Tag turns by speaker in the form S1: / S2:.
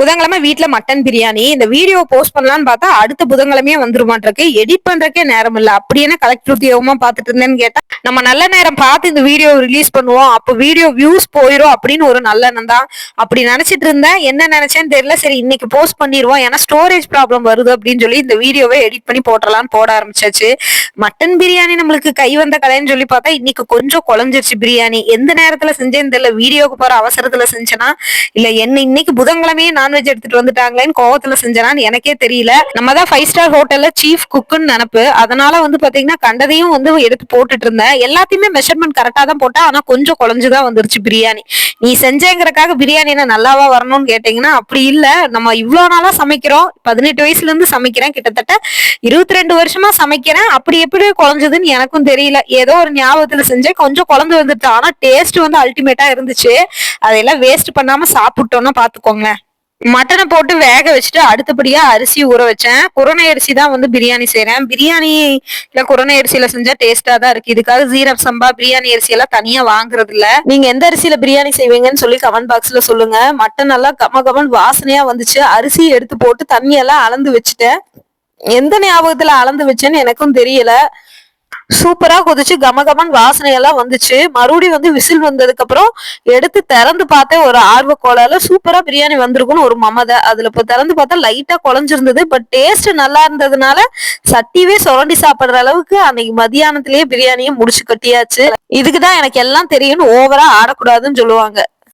S1: புதன்கிழமை வீட்டுல மட்டன் பிரியாணி. இந்த வீடியோ போஸ்ட் பண்ணலான்னு பார்த்தா அடுத்த புதன்கிழமையே வந்துருமாட்டிருக்கு. எடிட் பண்றக்கே நேரம் இல்ல. அப்படி என்ன கலெக்டர் உத்தியோகமா பாத்துட்டு இருந்தேன்னு கேட்டா, நம்ம நல்ல நேரம் பார்த்து இந்த வீடியோ ரிலீஸ் பண்ணுவோம், அப்ப வீடியோ வியூஸ் போயிரும் அப்படின்னு ஒரு நல்ல எண்ணம் தான். அப்படி நினைச்சிட்டு இருந்தேன். என்ன நினைச்சேன்னு தெரியல. சரி இன்னைக்கு போஸ்ட் பண்ணிடுவோம், ஏன்னா ஸ்டோரேஜ் ப்ராப்ளம் வருது அப்படின்னு சொல்லி இந்த வீடியோவை எடிட் பண்ணி போட்டலான்னு போட ஆரம்பிச்சாச்சு. மட்டன் பிரியாணி நம்மளுக்கு கை வந்த கலைன்னு சொல்லி பார்த்தா இன்னைக்கு கொஞ்சம் குழஞ்சிருச்சு பிரியாணி. எந்த நேரத்துல செஞ்சேன்னு தெரியல. வீடியோக்கு போற அவசரத்துல செஞ்சேனா இல்ல என்ன இன்னைக்கு புதன்கிழமையே நான்வெஜ் எடுத்துட்டு வந்துட்டாங்களேன்னு கோவத்துல செஞ்சனான்னு எனக்கே தெரியல. நம்ம தான் 5 ஸ்டார் ஹோட்டல்ல சீஃப் குக்குன்னு நினப்பு. அதனால பாத்தீங்கன்னா கண்டதையும் எடுத்து போட்டுட்டு இருந்தேன். எல்லாத்தையுமே மெஷர்மெண்ட் கரெக்டா தான் போட்டா, ஆனா கொஞ்சம் குழஞ்சுதான் வந்துருச்சு பிரியாணி. நீ செஞ்சேங்கிறக்காக பிரியாணி என்ன நல்லாவா வரணும்னு கேட்டீங்கன்னா அப்படி இல்ல. நம்ம இவ்வளவு நாளா சமைக்கிறோம், 18 வயசுல இருந்து சமைக்கிறேன், கிட்டத்தட்ட 22 வருஷமா சமைக்கிறேன். அப்படி எப்படி குழஞ்சதுன்னு எனக்கும் தெரியல. ஏதோ ஒரு ஞாபகத்துல செஞ்சேன், கொஞ்சம் குழந்து வந்துட்டு. ஆனா டேஸ்ட் அல்டிமேட்டா இருந்துச்சு. அதெல்லாம் வேஸ்ட் பண்ணாம சாப்பிட்டோம்னா பாத்துக்கோங்க. மட்டனை போட்டு வேக வச்சுட்டு அடுத்தபடியா அரிசி ஊற வச்சேன். குரணை அரிசி தான் பிரியாணி செய்யறேன். பிரியாணி இல்ல குரணை அரிசியில செஞ்சா டேஸ்டா தான் இருக்கு. இதுக்காக ஜீரக சம்பா பிரியாணி அரிசி எல்லாம் தனியா வாங்குறது இல்ல. நீங்க எந்த அரிசியில பிரியாணி செய்வீங்கன்னு சொல்லி கமெண்ட் பாக்ஸ்ல சொல்லுங்க. மட்டன் நல்லா கம கமன் வாசனையா வந்துச்சு. அரிசி எடுத்து போட்டு தண்ணி எல்லாம் அளந்து வச்சுட்டேன். எந்த ஞாபகத்துல அளந்து வச்சேன்னு எனக்கும் தெரியல. சூப்பரா கொதிச்சு கமகமன் வாசனை எல்லாம் வந்துச்சு. மறுபடியும் விசில் வந்ததுக்கு அப்புறம் எடுத்து திறந்து பார்த்தேன். ஒரு ஆர்வ கோளால சூப்பரா பிரியாணி வந்திருக்கும்னு ஒரு மமதை. அதுல இப்ப திறந்து பார்த்தா லைட்டா குழஞ்சிருந்தது. பட் டேஸ்ட் நல்லா இருந்ததுனால சட்டிவே சுரண்டி சாப்பிடுற அளவுக்கு அன்னைக்கு மதியானத்திலேயே பிரியாணியை முடிச்சு கட்டியாச்சு. இதுக்குதான் எனக்கு எல்லாம் தெரியும்னு ஓவரா ஆடக்கூடாதுன்னு சொல்லுவாங்க.